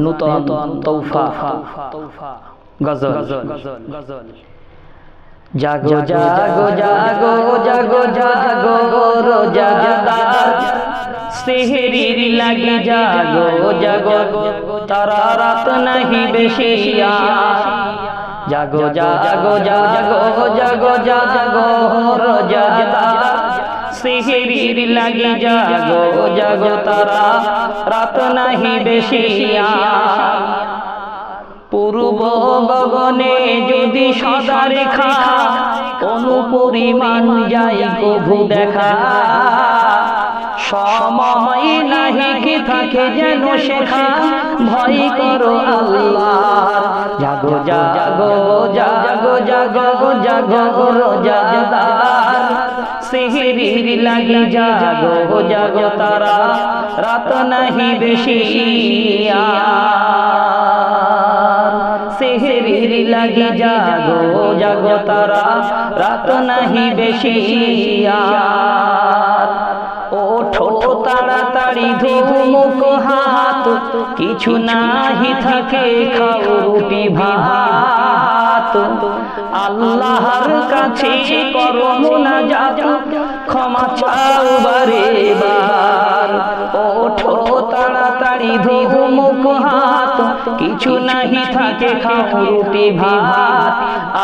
নূতন তৌফা গজল। জাগো জাগো জাগো জাগো জাগো রোজাদার, সেহরির লাগি জাগো জাগো, তারা রাত নাহি বেশি। জাগো জাগো জাগো জাগো জাগো রোজাদার, সেহরির লাগি জাগো জাগো, তারা রাত নাহি বেশি। পূর্ব গগনে যদি সদা রেখা, অনুপরিমাণ যাই কভু দেখা। সময় নাহি কি থাকে যেন শেখা, ভয় করো আল্লাহ। জাগো জাগো জাগো জাগো জাগো রোজাদার, সেহরির লাগি জাগো জাগো, তারা রাত নাহি বেশি। সেহরির লাগি জাগো জাগো, তারা রাত নাহি বেশি। ওঠো তাড়াতাড়ি ধোও মুখ হাত, কিছু নাহি থাকে খাও রুটি ভাত। আল্লাহর কাছে করো মুনাজাত, ক্ষমা চাও বারে বার। ওঠো তাড়াতাড়ি ধোও মুখ হাত, কিছু নাহি থাকে খাও রুটি ভাত।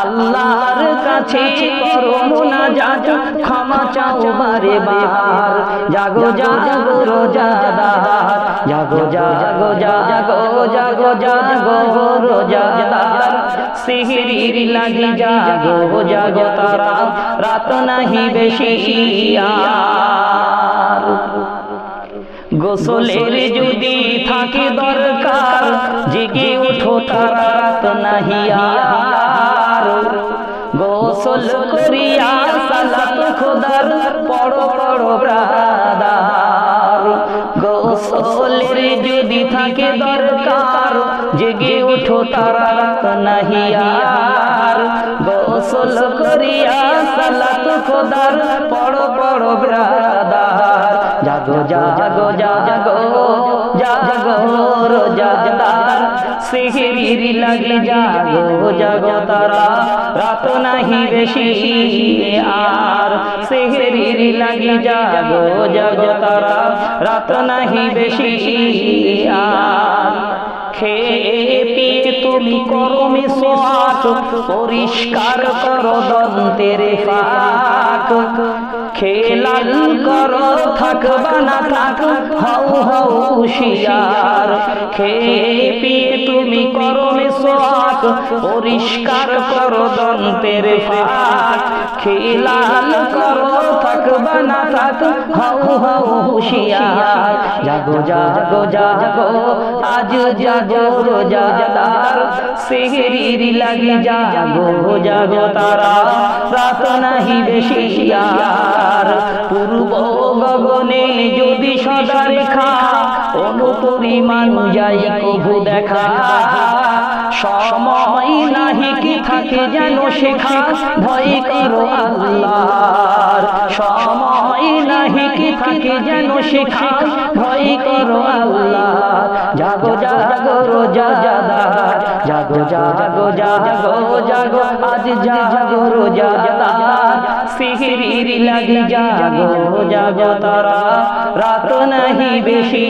আল্লাহর কাছে করো মুনাজাত, ক্ষমা চাও বারে বার। জাগো জাগো রোজাদার, জাগো জাগো জাগো জাগো জাগো রোজাদার, সেহরির লাগি জাগো জাগো, তারা রাত নাহি বেশি। গোসলের যদি থাকে দরকার, জেগে ওঠো তারা রাত নাহি আর। গোসল করিয়া সালাত খোদার পড়ো পড়ো ব্রাদার। গোসলের যদি থাকে দরকার, জেগে ওঠো তারা রাত নাহি আর। গোসল করিয়া সালাত খোদার পড়ো পড়ো ব্রাদার। জাগো জাগো জাগো জাগো রোজাদার, সেহরির লাগি জাগো জাগো, তারা রাত নাহি বেশি আর। সেহরির লাগি জাগো জাগো, তারা রাত নাহি বেশি আর। খেয়ে পিয়ে তুমি করো মিসওয়াক, পরিষ্কার করো দন্তের ফাঁক। খেলাল করো থাকবা না থাক, হও হও হুশিয়ার। খেয়ে পিয়ে তুমি করো মিসওয়াক, পরিষ্কার করো দন্তের ফাঁক। খেলাল করো থাকবা না থাক, হও হও হুশিয়ার। জাগো জাগো জাগো আজ জাগো রোজাদার, সেহরির লাগি জাগো জাগো, তারা রাত নাহি বেশি আর। পূর্ব গগনে যদি সদা রেখা, অনুপরিমাণ যাই কভু দেখা। সময় নাহি কি থাকে যেন শেখা, ভয় করো আল্লাহর। সময় নাহি কি থাকে যেন শেখা, ভয় করো আল্লাহ। জাগো জাগো রোজাদার, জাগো জাগো জাগো জাগো আজ জাগো রোজাদার, সেহরির লাগি জাগো জাগো, তারা রাত নাহি বেশি।